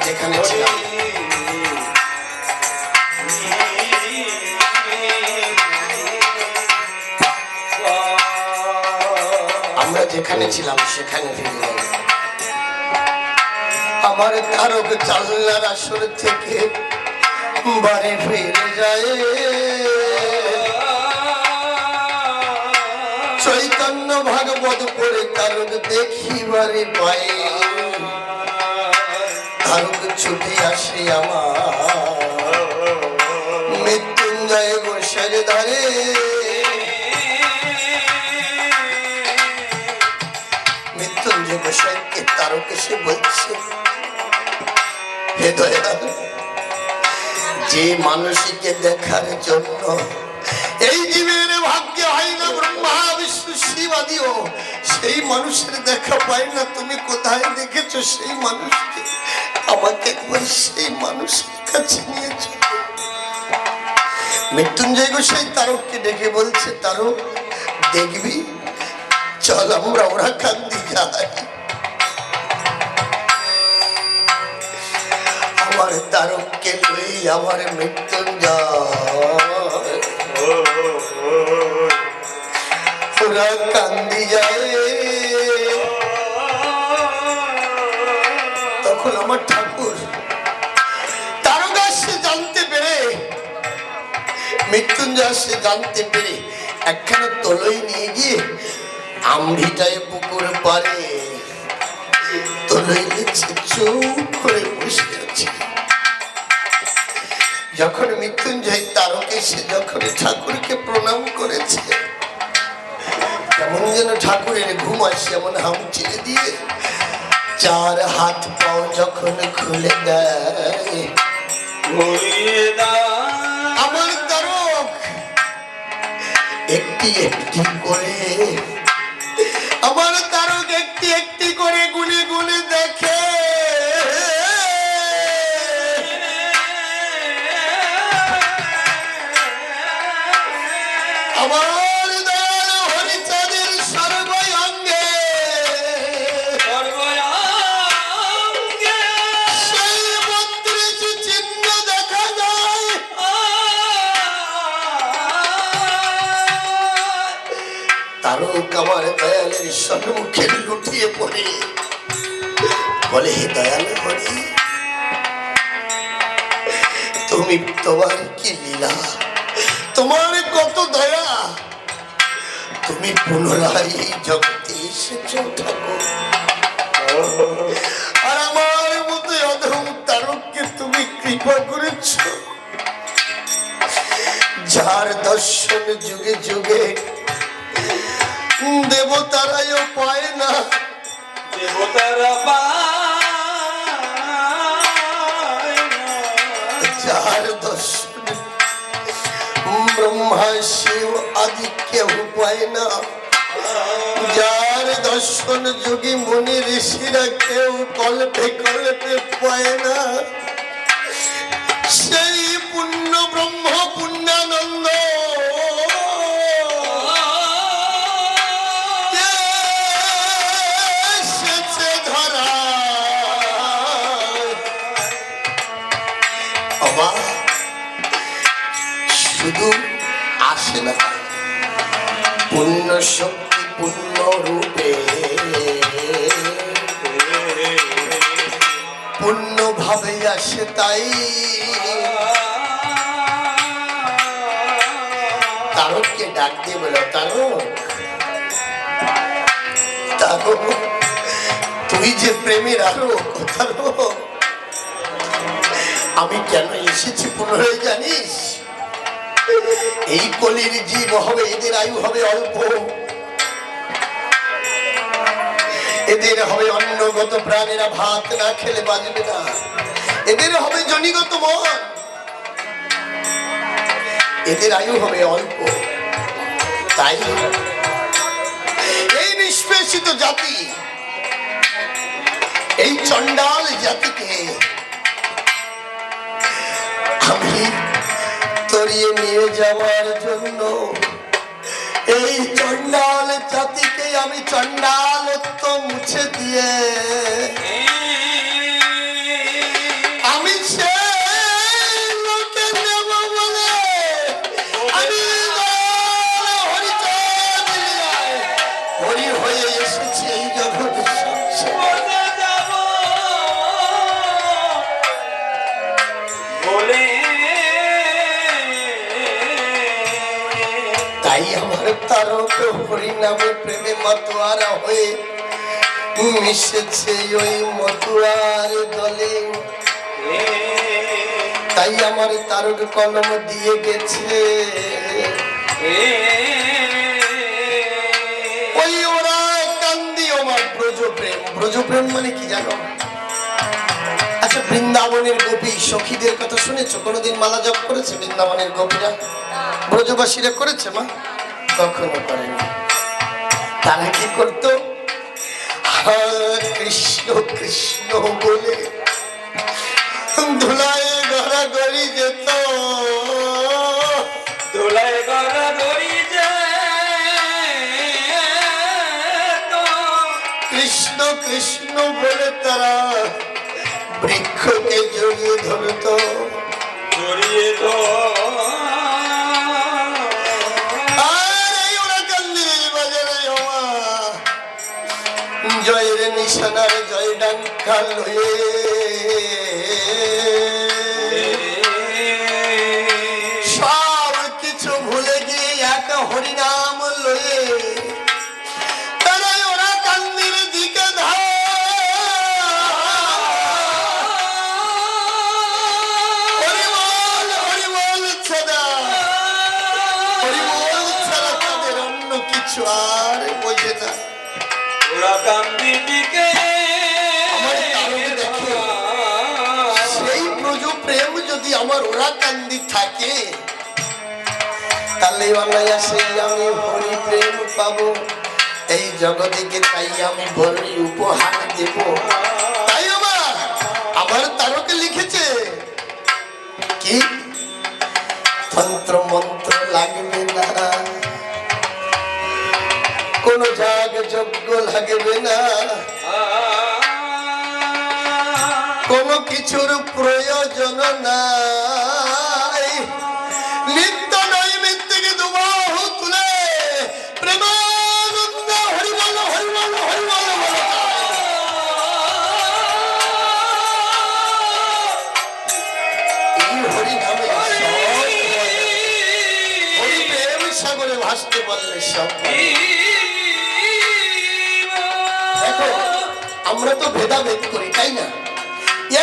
যেখানে ছিলাম সেখানে ফিরে যাই। আমার তারক জানলার আসর থেকে বাড়ি ফিরে যায়। চৈতন্য ভাগবত পড়ে তারক দেখিবারে পায়। তারক ছুটে আসে আমার মৃত্যুঞ্জয় গোসাইর ধারে। মৃত্যুঞ্জয় গোসাইকে তারক এসে বলছে, হে দয়াল, যে মানুষকে দেখার জন্য এই জীবের ভাগ্য হয় না, ব্রহ্মা বিষ্ণু শিব আদিও সেই মানুষের দেখা পায় না, তুমি কোথায় দেখেছো সেই মানুষকে? আমাকে একবার সেই মানুষের কাছে নিয়ে চলো। মৃত্যুঞ্জয় গোসাই তারককে ডেকে বলছে, তারক দেখবি, চল আমরা ওরা কান্দি যাই। আমার তারককে লই আমার মৃত্যুঞ্জয় ওরা কান্দি যায়। তখন আমার ঠাকুর তারক সে জানতে পেরে, মৃত্যুঞ্জয় সে জানতে পেরে একখানা তলই নিয়ে গিয়ে আমভিটায় পুকুর পারে তলই লিখছে, চুপ করে বসে আছে। যখন মৃত্যুঞ্জয় তারক এসে যখন ঠাকুরকে প্রণাম করেছে, কেমন যেন ঠাকুরের ঘুম আসে, এমন হাম ছেড়ে দিয়ে চার হাত পাও যখন খুলে দেয়, আমার তারক একটি একটি করে, আমার তারক একটি একটি করে গুনে গুনে দেখে। আমার দয়াল হরিচাঁদের সর্বঙ্গে সেই 32 চিহ্ন দেখা যায়। তারক আমার দয়ালের সম্মুখে লুটিয়ে পড়ে বলে, হে দয়াল হরি, তুমি তোমার কি লীলা, তোমার কত দয়া, তুমি পুনরায় এই জগতে এসেছো ঠাকুর। আর আমার মতো অধম তারককে তুমি কৃপা করেছ, যার দর্শন যুগে যুগে দেবতারাও পায় না, দেবতারা পায় না, যার দর্শন ব্রহ্মা শিব আদি কেউ পায় না, যার দর্শন যোগী মুনি ঋষিরা কেউ কল্পে কল্পে পায় না, সেই পুণ্য ব্রহ্ম পুণ্যানন্দ এসেছে ধরা। অবাক, শুধু আসে না, পূর্ণ শক্তি পূর্ণ রূপে পূর্ণ ভাবে আসে। তাই তারককে ডাক দিয়ে বলো, তারক, তারক তুই যে প্রেমের আরো, তারক আমি কেন এসেছি পুনরায় জানিস? এই কলির জীব হবে, এদের আয়ু হবে অল্প, এদের হবে অন্নগত প্রাণেরা ভাত না খেলে বাঁচবে না, এদের হবে জনিগত মন, এদের আয়ু হবে অল্প। তাই এই নিষ্পেষিত জাতি, এই চণ্ডাল জাতিকে আমি তরিয়ে নিয়ে যাওয়ার জন্য, এই চণ্ডাল জাতিকে আমি চণ্ডালত্ব মুছে দিয়ে এই আমার তারক হরি নামে প্রেমে মাতোয়ারা হয়ে মিশেছে ওই মতুয়ার দলে। তাই আমার তারক কলম দিয়ে গেছে ওই ওরা কান্দি আমার ব্রজপ্রেম। ব্রজপ্রেম মানে কি জানো? আচ্ছা, বৃন্দাবনের গোপী সখীদের কথা শুনেছো? কোনোদিন মালা জপ করেছে বৃন্দাবনের গোপীরা? ব্রজবাসীরা করেছে মা? কখনো করেনি। তারা কি করতো? কৃষ্ণ কৃষ্ণ বলে ধুলায় গড়াগড়ি যেত, ধুলায় গড়াগড়ি যেত। কৃষ্ণ কৃষ্ণ বলে তারা বৃক্ষকে জড়িয়ে ধরত, জড়িয়ে ধর। আর এই ওরা কান্দির বাজারে হওয়া জয়ের নিশানার জয় ডাঙ্কা লয়ে সব কিছু ভুলে গিয়ে এক হরিনাম লয়ে তারাই ওরা কান্দির দিকে ধার। হরিবল হরিবল ছাড়া, হরিবল ছাড়া তাদের অন্য কিছু আর বোঝে না। ওরা কান্দি দিকে আমার তারকে দেখে সেই ব্রজ প্রেম যদি আমার ওরা কান্দি থাকে, তাহলে অনায়াসে আমি হরি প্রেম পাবো এই জগতে। তাই আমি ভরি উপহার দেব। তাই আমার তারকে লিখেছে কি? তন্ত্র মন্ত্র লাগবে না, কোন যাগ যজ্ঞ লাগবে না, কোন কিছুর প্রয়োজন নাই। নিত্য নৈমিত্তিক দুবাহু তুলে প্রেমানন্দ হরিবল হরিবল হরিবল বলে এই হরি নামে হরি প্রেম সাগরে ভাসতে পারলে সব। দেখো, আমরা তো ভেদাভেদ করি, তাই না?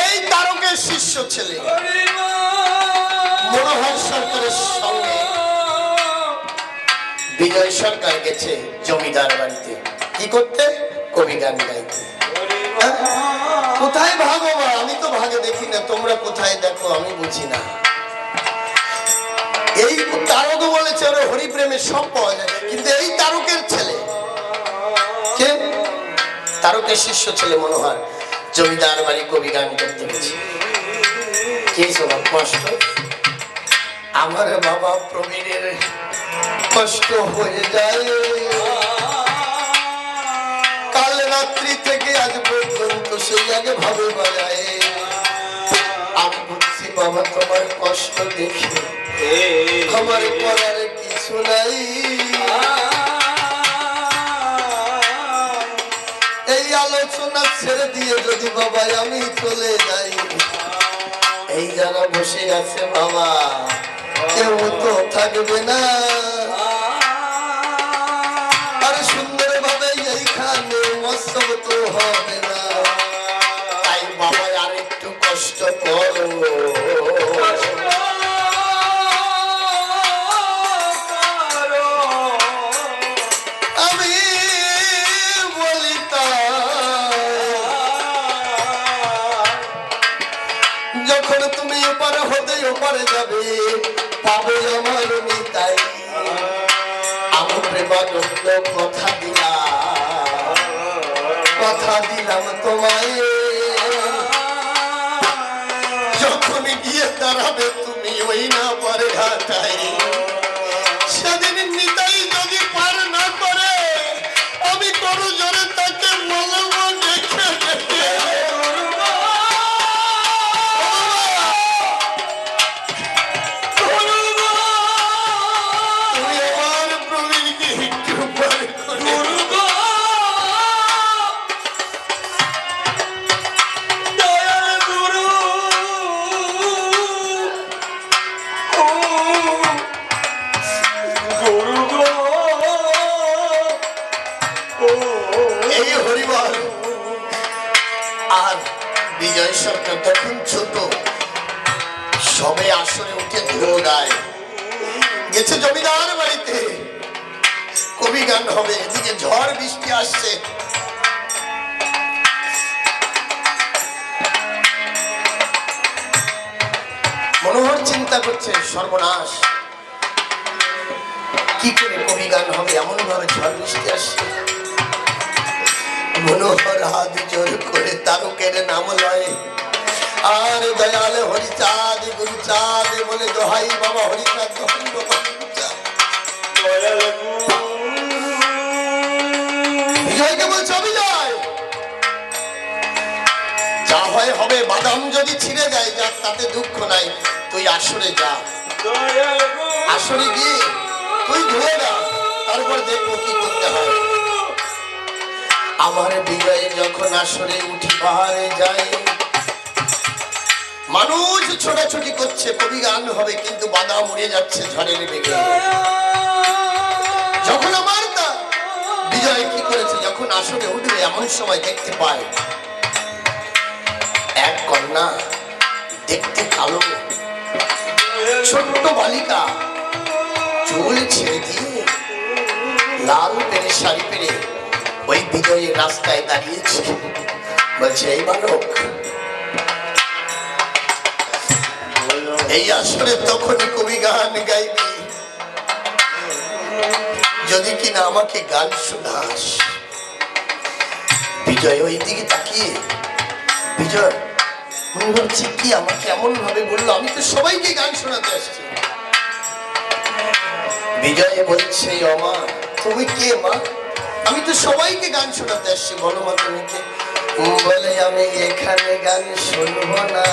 এই তারকের শিষ্য ছেলে মনোহর সরকারের সঙ্গে বিজয় সরকার গেছে জমিদার বাড়িতে। কি করতে? কবি গান গাইতে। কোথায় ভাগো মা? আমি তো ভাগে দেখি না, তোমরা কোথায় দেখো আমি বুঝি না। এই তারক বলেছে ওরা হরিপ্রেমের সব পাওয়া যায়, কিন্তু এই তারকের ছেলে কে? তারকের শিষ্য ছেলে মনোহর জমিদার বাড়ি কবি গান করতে গেছে। কে শোনা কষ্ট? আমার বাবা প্রবীরের কষ্ট হয়ে যায়। কাল রাত্রি থেকে আজ পর্যন্ত সেই আগে ভাবে বাজায়। আমি বুঝছি বাবা তোমার কষ্ট দেখে আমার করার কিছু নাই। এই আলোচনা ছেড়ে দিয়ে যদি বাবা আমি চলে যাই, এই যারা বসে আছে বাবা কেউ তো থাকবে না। আর সুন্দর ভাবে এইখানে মৎসব তো হবে না। তাই বাবা আর একটু কষ্ট করো। আমি বলি যখন তুমি ওপারে হতে ওপারে যাবে পাবে আমার নিতাই। আমার প্রেমানন্দ কথা দিলাম তোমায়, যখন গিয়ে দাঁড়াবে তুমি ওই না পারে ঘাটাই। সেদিন নিতাই যদি পার না করে আমি করো জোরে তাকে বলবো দেখে দেখে বিজয় সরকার তখন ছোট, সবে আসরে উঠে দৌড়ায় গেছে জমিদার বাড়িতে। কবি গান হবে, এদিকে ঝড় বৃষ্টি আসছে। মনোহর চিন্তা করছে সর্বনাশ, কি করে কবি গান হবে, এমন ভাবে ঝড় বৃষ্টি আসছে। মনোহর হাত জোর করে তারকের নাম লয়, আর দয়াল হরিচাঁদ গুরুচাঁদ বলে দোহাই বাবা হরিচাঁদ, দোহাই বাবা হরিচাঁদ। বিজয়কে বলছে বিজয়, যা হয় হবে, বাদাম যদি ছিঁড়ে যায় যাক, তাতে দুঃখ নাই, তুই আসরে যা। আসরে গিয়ে তুই ধুয়ে না, তারপর দেখবো কি করতে হয়। আমার বিজয় যখন আসরে উঠি পাহাড়ে যায়, মানুষ ছোটাছুটি করছে, কবি গান হবে, কিন্তু বাদাম উড়ে যাচ্ছে ঝড়ের বেগে। যখন আমার তা বিজয় কি করেছে, যখন আসরে উঠবে এমন সময় দেখতে পায় এক কন্যা, দেখতে কালো, ছোট্ট বালিকা, চুল ছেড়ে দিয়ে লাল পেরে শাড়ি পেরে ওই বিজয়ের রাস্তায় দাঁড়িয়েছে। বলছে এই বালক, এই আসরে তখনই কবি গান গাইবি যদি কিনা আমাকে গান শোনাস। বিজয় ওই দিকে তাকিয়ে, বিজয় মনে হচ্ছে কি আমাকে এমন ভাবে বললো, আমি তো সবাইকে গান শোনাতে আসছি। বিজয় বলছে অমা তুমি কে মা, আমি তো সবাইকে গান শোনাতে আসছি, বলো মা তুমি কে। বলে আমি এখানে গান শুনবো না,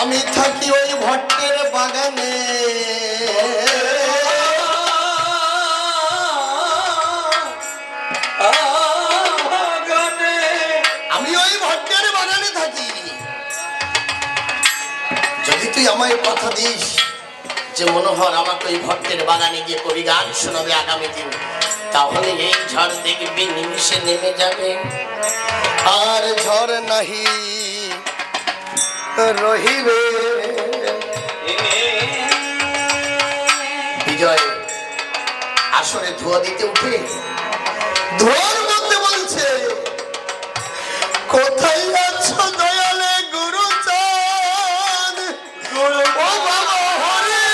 আমি থাকি ওই ভট্টের বাগানে। আমি ওই ভট্টের বাগানে থাকি, যদি তুই আমায় কথা দিস যে মনোহর আমাকে ওই ভট্টের বাগানে গিয়ে কবি গান শোনাবে আগামী দিন, তাহলে এই ঝড় দেখবি নিমিষে নেমে যাবে, আর ঝড় নাহি রহিবে। বিজয় আসরে ধোয়া দিতে উঠে ধোয়ার মধ্যে বলছে কোথায় আছো দয়ালে গুরুচাঁদ, ও বাবা হরে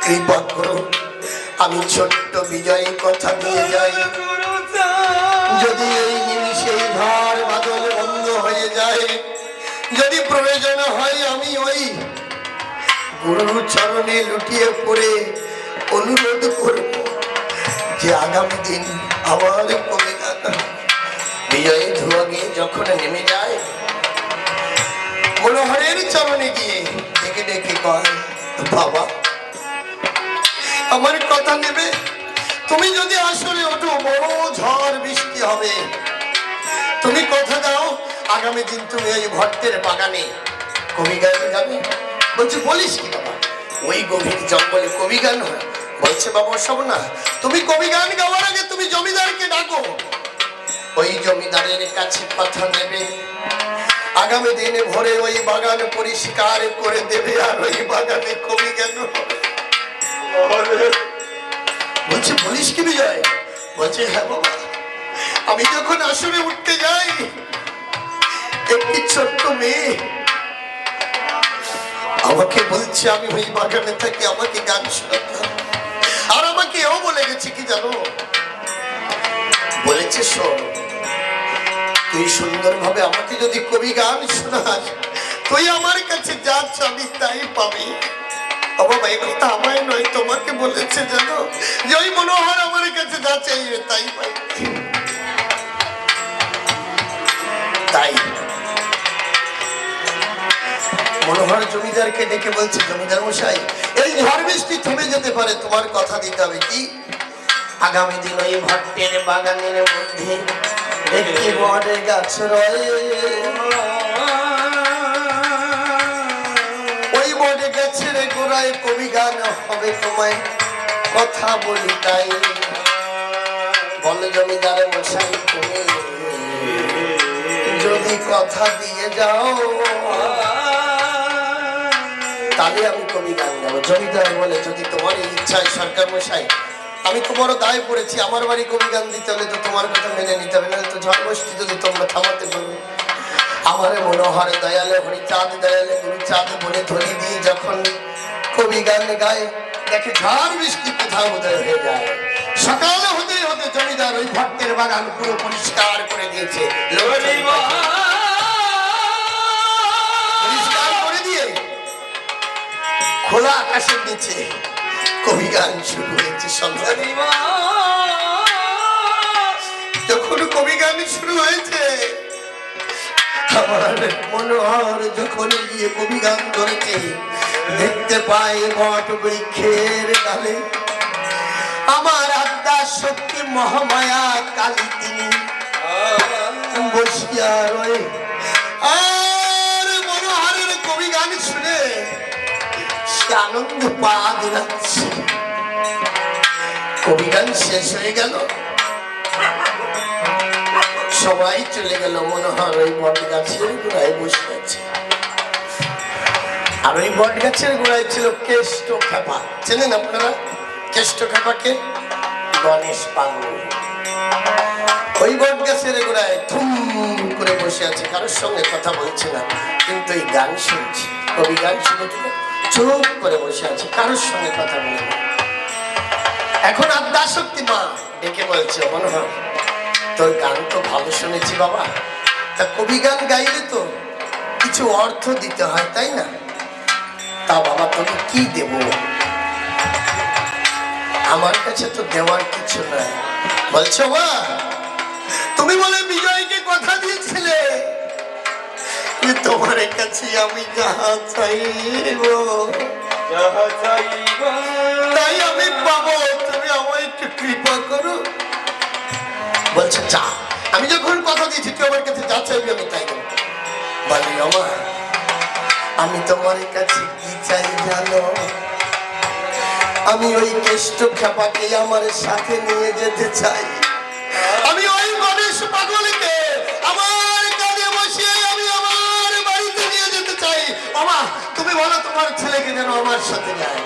কৃপা করো, আমি ছোট্ট বিজয় কথা দিয়ে যাই, যদি এই নিমিষে ঝড় বাদল বন্ধ হয়ে যায়, যদি প্রয়োজন হয় আমি ওই গুরুর চরণে লুটিয়ে পড়ে অনুরোধ করব যে আগামী দিন আমার কবিতা। বিজয় ধোয়া গিয়ে যখন নেমে যায়, মনোহরের চরণে গিয়ে ডেকে ডেকে কয় বাবা আমার কথা নেবে, তুমি যদি আসলে ওঠো বড় ঝড় বৃষ্টি হবে, তুমি কথা দাও আগামী দিন তুমি ওই ভট্টের বাগানে কবি গান গাবে। বলছে বলিস কি বাবা, ওই গভীর জঙ্গলে কবি গান হয়? বলছে বাবা সব না, তুমি কবি গান গাওয়ার আগে তুমি জমিদারকে ডাকো, ওই জমিদারের কাছে কথা নেবে, আগামী দিনে ভোরে ওই বাগান পরিষ্কার করে দেবে, আর ওই বাগানে কবি গান হবে। বলছে বলিস কি বিজয়? বলছে হ্যাঁ বাবা, আমি যখন আসরে উঠতে যাই একটি ছোট্ট মেয়ে আমাকে বলছে আমি ওই বাগানে থাকি, আমাকে গান শোনাতে হবে। আর আমাকে এও বলে গেছে কি জানো, বলেছে শোন তুই সুন্দরভাবে আমাকে যদি কবি গান শোনাস, তুই আমার কাছে যা চাবি তাই পাবি। বাবা এই কথা আমায় নয়, তোমাকে বলেছে জানো, যে ওই মনোহর আমার কাছে যা চাইবে তাই পাই। তাই মনোহর জমিদারকে ডেকে বলছে জমিদার মশাই এই ঝড় বৃষ্টি থেমে যেতে পারে, তোমার কথা দিতে হবে কি আগামী দিন ওই ভট্টের বাগানের মধ্যে একটি বট গাছ রয়ে, ওই বট গাছের গোড়ায় কবি গান হবে তোমায় কথা বলি তাই। বলে জমিদার মশাই তুমি যদি কথা দিয়ে যাও তাহলে আমি কবি গান গাবো। জমিদার বলে যদি তোমার এই ইচ্ছায় সরকার মশাই, আমি তো বড় দায় পড়েছি, আমার বাড়ি কবি গান দিতে হলে তো তোমার কথা মেনে নিতে হবে, নাহলে তো ঝড় বৃষ্টি যদি তোমরা থামাতে পারবে। আমার মনোহর দয়ালে হরিচাঁদ দয়ালে গুরুচাঁদ বলে ধরি দিয়ে যখন কবি গান গায়, দেখে ঝড় বৃষ্টি কোথাও উদয় হয়ে যায়। সকালে হতে হতে জমিদার ওই ভট্টের বাগান পুরো পরিষ্কার করে দিয়েছে। পরিষ্কার করে দিয়ে খোলা আকাশের নিচে কবি গান শুরু হয়েছে। সন্ধ্যা যখন কবি গান শুরু হয়েছে, আমার মনোহর যখন গিয়ে কবি গান ধরেছে, দেখতে পাই বট বৃক্ষের ডালে আমার আদ্যা শক্তি মহামায়া কালী তিনি বসিয়া রয়ে। আর মনোহরের কবি গান শুনে সে আনন্দ পা দিলাচ্ছে। কবি গান শেষ হয়ে গেল, সবাই চলে গেল, মনোহর ওই বট গাছের গোড়ায় বসে আছে। আর ওই বট গাছের গোড়ায় ছিল কেষ্ট খেপা। চেনেন আপনারা কেষ্ট খেপাকে? গণেশ পাগল ওই বট গাছের গোড়ায় থুম করে বসে আছে, কারোর সঙ্গে কথা বলছে না, কিন্তু এই গান শুনছে। কবি গান শুনেছিল, চুপ করে বসে আছে, কারোর সঙ্গে কথা বলে না। এখন আদ্যাশক্তি মা ডেকে বলছে, মনোহর তোর গান তো ভালো শুনেছি বাবা, তা কবি গান গাইলে তো কিছু অর্থ দিতে হয় তাই না? তা বাবা তোকে কি দেব? আমার কাছে তো দেওয়ার কিছু নাই। বলছো মা, তুমি বলে বিজয়কে কথা দিয়েছিলে তোমার কাছে আমি যাহা চাইব তাই আমি পাবো, তুমি আমায় একটু কৃপা করো। বলছে যা, আমি যখন কথা দিয়েছি তুই আমার কাছে যা চাইবি আমি তাই দেবো। বলি আমা, আমি তোমার কাছে কি চাই জানো? আমি ওই কেষ্ট খেপাকে আমার সাথে নিয়ে যেতে চাই। আমি ওই গণেশ পাগলকে আমার কাঁধে বসিয়ে আমি আমার বাড়িতে নিয়ে যেতে চাই। আমা তুমি বলো তোমার ছেলেকে যেন আমার সাথে যায়।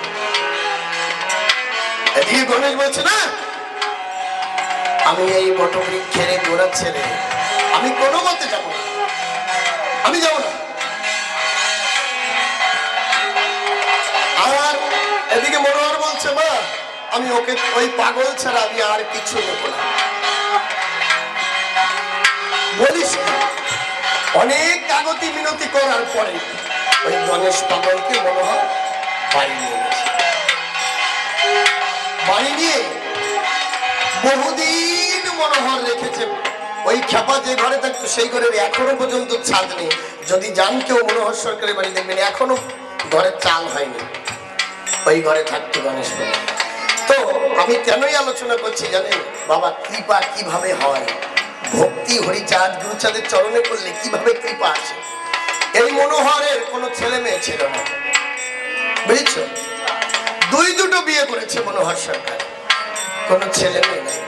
এদিকে গণেশ বলছে না, আমি এই বটবৃক্ষের গোড়া ছেড়ে আমি কোনো মতে যাবো না, আমি যাবো না। আর এদিকে মনোহর বলছে মা, আমি ওকে ওই পাগল ছাড়া আমি আর কিছু নেব না। বলিস অনেক কাগতি মিনতি করার পরে ওই গণেশ পাগলকে মনোহর বাড়ি নিয়ে গেছে। বাড়ি নিয়ে বহুদিন মনোহর রেখেছে। ওই খেপা যে ঘরে থাকতো সেই ঘরের এখনো পর্যন্ত ছাদ নেই। যদি যান কেউ মনোহর সরকারের বাড়ি দেখবেন এখনো ঘরে চাল হয়নি, ওই ঘরে থাকতো গণেশ বাবা। তো আমি কেনই আলোচনা করছি জানেন বাবা, কৃপা কিভাবে হয়, ভক্তি হরিচাঁদ গুরুচাঁদের চরণে পড়লে কিভাবে কৃপা আসে। এই মনোহরের কোনো ছেলে মেয়ে ছিল না, বুঝেছ? দুটো বিয়ে করেছে মনোহর সরকার, কোনো ছেলে মেয়ে নাই,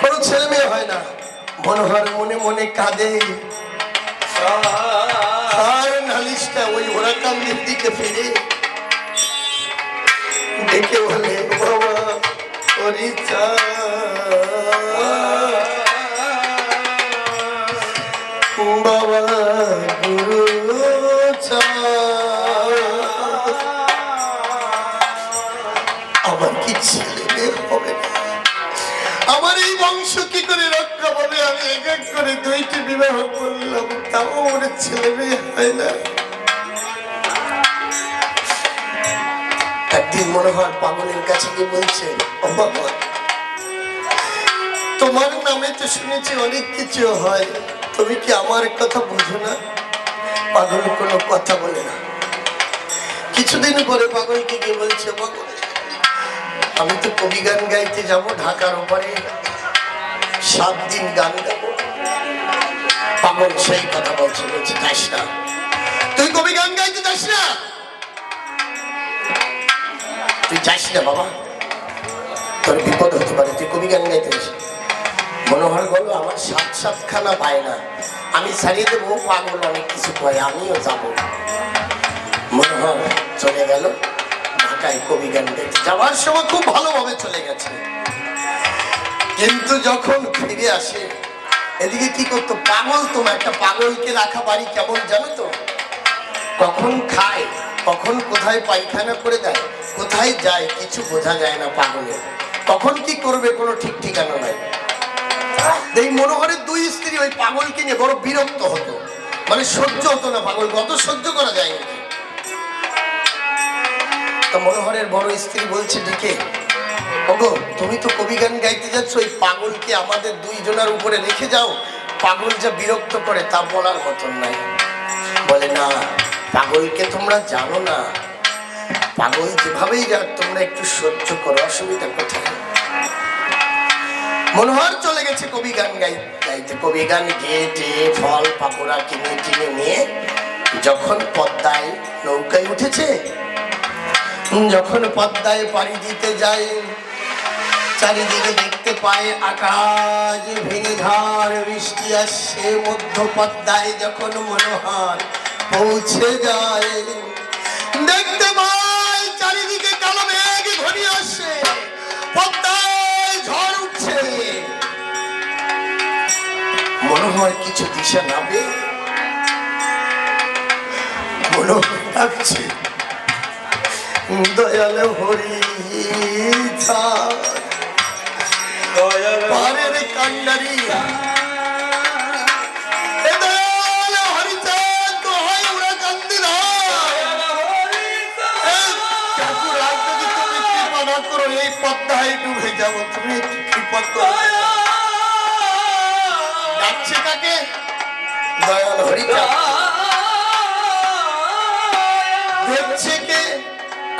কোনো ছেলে মেয়ে হয় না। মনোহর মনে মনে কাঁদে, আর নালিশটা ওই ওরাকান্দির দিকে ফিরে দেখে বলে, বাবা হরিচাঁদ, বাবা গুরুচাঁদ, আমার কি ছেলে মেয়ে হবে না? আমার এই বংশ কি করে রক্ষা পাবে? আমি এক এক করে দুইটি বিবাহ করলাম, তাও আমার ছেলে মেয়ে হয় না। একদিন মনোহর পাগলের কাছে গিয়ে বলছে, ও বাবা তোমার নামে তো শুনেছি অনেক কিছু হয়, তুমি কি আমার কথা বুঝো না? পাগল কোনো কথা বলে না। কিছুদিন পরে পাগলকে গিয়ে বলছে, পাগল আমি তো কবি গান গাইতে যাব ঢাকার উপরে, 7 দিন গান গাবো। পাগল সেই কথা বলছে, যাস না, তুই কবি গান গাইতে যাস না, তুই যাস না বাবা, তোর বিপদ হতে পারে, তুই কবি গান গাইতে যাস। মনোহর বলল, আমার 7 খানা পায় না, আমি ছাড়িয়ে দেবো। পাগল অনেক কিছু কয়, আমিও যাব। মনোহর চলে গেল ঢাকায় কবি গান গাইতে। যাওয়ার সময় খুব ভালোভাবে চলে গেছে, কিন্তু যখন ফিরে আসে এদিকে কি করতো, পাগল তোমার একটা পাগলকে রাখা বাড়ি কেমন জানো তো, কখন খায়, কখন কোথায় পায়খানা করে দেয়, কোথায় যায় কিছু বোঝা যায় না পাগলের, কখন কি করবে কোনো ঠিক ঠিকানা নাই। এই মনোহরের 2 স্ত্রী ওই পাগলকে নিয়ে বড় বিরক্ত হতো, মানে সহ্য হতো না, পাগল কত সহ্য করা যায় না। তো মনোহরের বড় স্ত্রী বলছে ডেকে, ওগো তুমি তো কবি গান গাইতে যাচ্ছ, ওই পাগলকে আমাদের 2 জনের উপরে রেখে যাও, পাগল যা বিরক্ত করে তা বলার মতন নাই। বলে না, পাগলকে তোমরা জানো না, পাগল যেভাবেই যাক তোমরা একটু সহ্য করো, অসুবিধা কোথায়। মনোহর চলে গেছে কবি গান গাইতে। কবি গান গেয়ে ফল পাকোড়া কিনে টিনে নিয়ে যখন পদ্মায় নৌকায় উঠেছে, যখন পদ্মায় পাড়ি দিতে যায়, চারিদিকে দেখতে পায় আকাশ ভেঙে ঝড় বৃষ্টি আসছে। মধ্য পদ্মায় যখন মনোহর পৌঁছে যায়, দেখতে পায় চারিদিকে কালো মেঘ ঘনিয়ে আসছে, পদ্মায় ঝড় উঠছে। মনোহর কিছু দিশা না পেয়ে মনোহর ভাবছে, দয়াল হরি পারের কান্ডারি, এই পদ্মায় ডুবে যাবো, তুমি একটু বিপদ ডাকছে কাকে, দয়াল হরি দেখছে কে,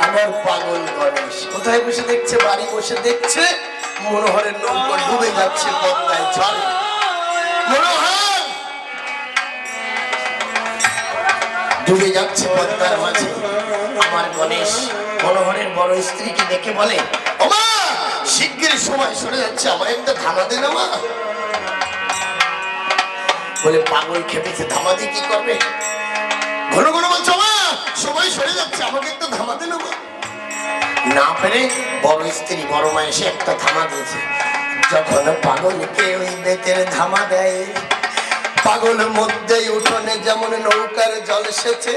আমার পাগল গণেশ। কোথায় বসে দেখছে, বাড়ি বসে দেখছে মনোহরের নৌকা ডুবে যাচ্ছে পদ্মায় ঝড়ে। মনোহর ডুবে যাচ্ছে পদ্মার মাঝে, আমার গণেশ মনোহরের বড় স্ত্রীকে দেখে বলে, ওমা শিগগির সময় সরে যাচ্ছে, আমার একটা ধামা দে না মা। বলে পাগল খেপেছে, ধামা দিয়ে কি করবে, ঘন ঘন বলছো মা সময় সরে যাচ্ছে, আমাকে একটা ধামা দে না মা। না পেরে বড় স্ত্রী বড় মা এসে একটা ধামা দিয়েছে। যখন পাগলকে ওই বেতের ধামা দেয়, পাগল মধ্যে উঠোনে যেমন নৌকার জল এসেছে,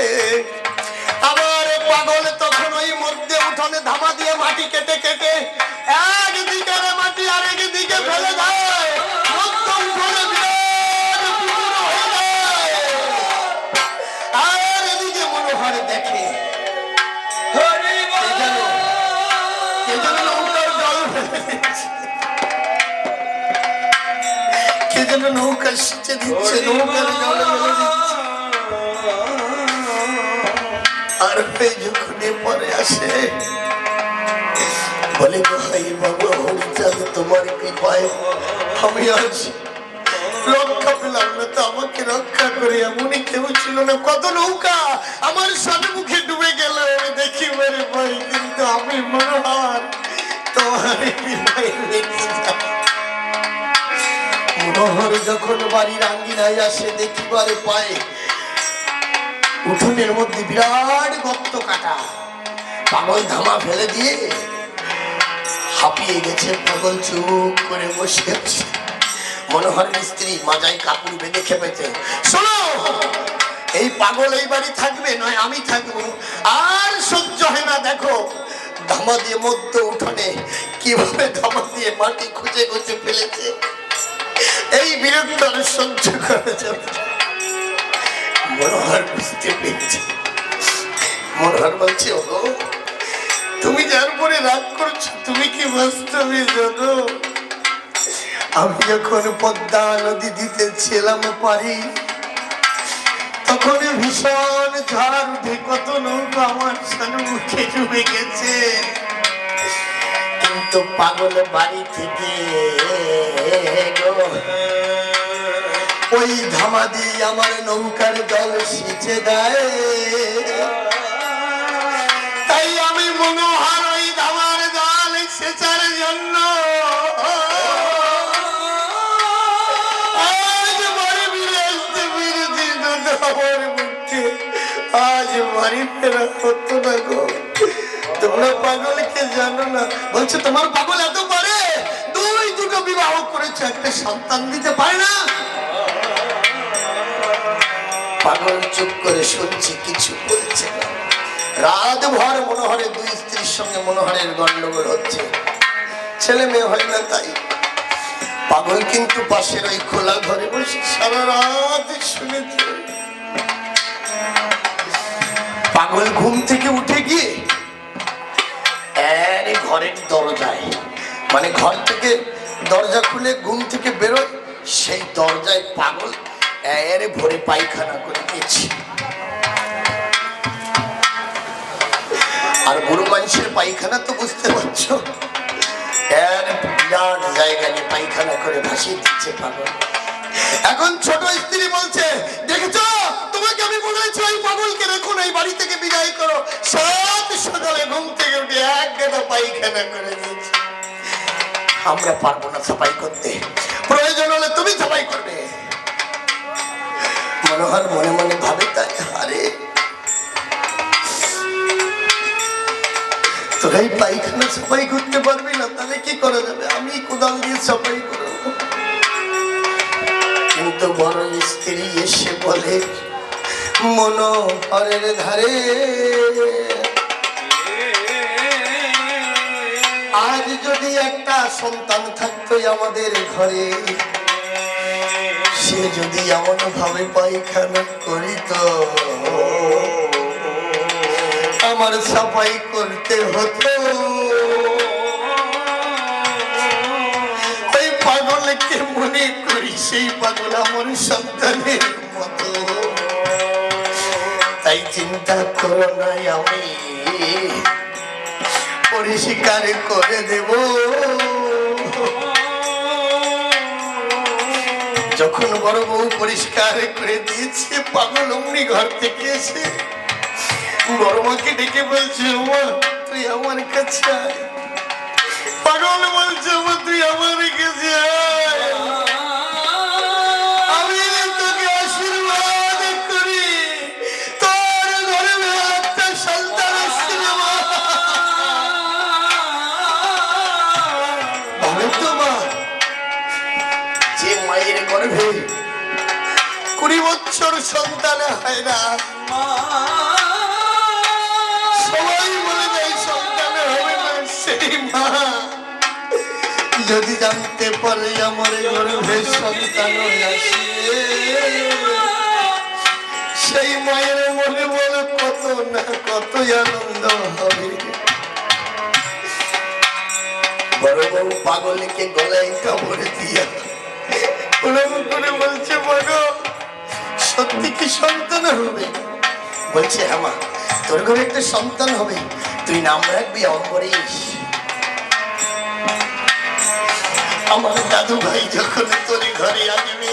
আবার পাগল তখন ওই মধ্যে উঠোনে ধামা দিয়ে মাটি কেটে কেটে একদিকে মাটি আরেক দিকে ফেলে দেয়, আর এদিকে মনোহর দেখে কে যেন নৌকা সেচে দিচ্ছে, নৌকার জলে ফেলে দিচ্ছে। আর যখন পরে আসে বলে, ভাই বাবা হরিচাঁদ তোমার কৃপায় আমি আজ রক্ষা পেলাম না, তো আমাকে রক্ষা করে এমনই কেউ ছিল না, কত নৌকা আমার সম্মুখে ডুবে গেল আমি দেখি মেরে ভাই, কিন্তু আমি মনোহর তোমার কৃপায় বেঁচে যাই। মনোহর যখন বাড়ির আঙ্গিনায় আসে দেখিবারে পায় উঠোনের মধ্যে বিরাট গর্ত কাটা, পাগল ধামা ফেলে দিয়ে হাঁপিয়ে গেছে, পাগল চুপ করে বসে আছে। মনোহরের স্ত্রী মাজায় কাপড় বেঁধে খেপেছে, শোনো এই পাগল এই বাড়ি থাকবে নয় আমি থাকবো, আর সহ্য হয় না, দেখো ধামা দিয়ে মধ্য উঠোনে কিভাবে ধামা দিয়ে মাটি খুঁজে খুঁজে ফেলেছে, এই বিরক্ত সহ্য করা যাবে। মনোহর বুঝতে পেরেছে, মনোহর বলছে, ওগো তুমি যার উপরে রাগ করছো তুমি কি বাস্তবে জানো, আমি যখন পদ্মা নদী দিতে ছিলাম পারি, তখন ভীষণ ঝড় উঠে কত নৌকা আমার সম্মুখে ডুবে গেছে, কিন্তু পাগল বাড়ি থেকে গো ওই ধামা দিয়ে আমার নৌকার জল সিঁচে দেয়। তাই আমি মনোহর ওই ধামার জল সেচার জন্য আজ বাড়ি ফিরে আসতে পেরেছি। আমার মুখে আজ বাড়ি ফেরা হতো না গো। তোমরা পাগলকে জানো না, বলছো তোমার পাগল এত পারে, দুটো বিবাহ করেছে, একটা সন্তান দিতে পারে না। পাগল চুপ করে শুনছে, কিছু বলছে না। রাত ভর মনোহরে দুই স্ত্রীর সঙ্গে মনোহরের গন্ডগোল হচ্ছে, ছেলে মেয়ে হয় না। তাই পাগল কিন্তু পাশের ওই খোলা ঘরে বসে সারা রাত শুনেছে। পাগল ঘুম থেকে উঠে গিয়ে ঘরের দরজায়, মানে ঘর থেকে দরজা খুলে ঘুম থেকে বেরোয়, সেই দরজায় পাগল ভরে পায়খানা করে দিয়েছে। আর বুড়ো মানুষের পায়খানা তো বুঝতে পারছো, বিরাট জায়গা নিয়ে পায়খানা করে ভাসিয়ে দিচ্ছে পাগল। এখন ছোট স্ত্রী বলছে, দেখেছো তোমাকে আমি বলেছি ওই পাগলকে রেখো না, এই বাড়ি থেকে বিদায় করো। সব সকালে ঘুম থেকে উঠে এক গাদা পায়খানা করে দিয়েছি, আমরা পারবো না সাফাই করতে, প্রয়োজন হলে তুমি সাফাই করবে। মনোহর মনে মনে ভাবে, তাই আরে তোরাই পায়খানা সাফাই করতে পারবি না, তাহলে কি করা যাবে, আমি কোদাল দিয়ে সাফাই করবো। কিন্তু বড় স্ত্রী এসে বলে, মনোহরের ধারে আজ যদি একটা সন্তান থাকতো আমাদের ঘরে, সে যদি এমন ভাবে পায়খানা করিত, আমার সাফাই করতে হতো। ওই পাগলকে মনে করি সেই পাগল আমার সন্তানের মতো। তাই চিন্তা করো না, আমি পরিষ্কার করে দেব। যখন বড় বউ পরিষ্কার করে দিয়েছে, পাগল অমনি ঘর থেকে এসে বড় মাকে ডেকে বলছে, মা তুই আমার কাছে আয়। পাগল বলছে, মা তুই আমার কাছে আয়, আমি তোকে আশীর্বাদ করি, তোর ঘরে একটা সন্তান আসছে। যে মায়ের গর্ভে 20 বছর সন্তান হয় না, সবাই বলে দেয় সন্তান হবে না, সেই মা যদি জানতে পারে আমার গর্ভে সন্তান আসে, সেই মায়ের মনে বলে কত না কত আনন্দ হবে। বড় বউ পাগলকে গলায় কামড়ে দিয়া করে বলছে, বড় সত্যি কি সন্তান হবে? বলছে, হ্যাঁ মা, তোর ঘরে একটা সন্তান হবে, তুই নাম রাখবি অম্বরীশ। আমার দাদু ভাই যখন তোর ঘরে আসবে,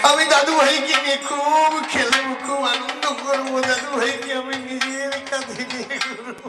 আমি দাদু ভাইকে নিয়ে খুব খেলবো, খুব আনন্দ করবো, দাদু ভাইকে আমি নিজের কাঁধে নিয়ে ঘুরবো।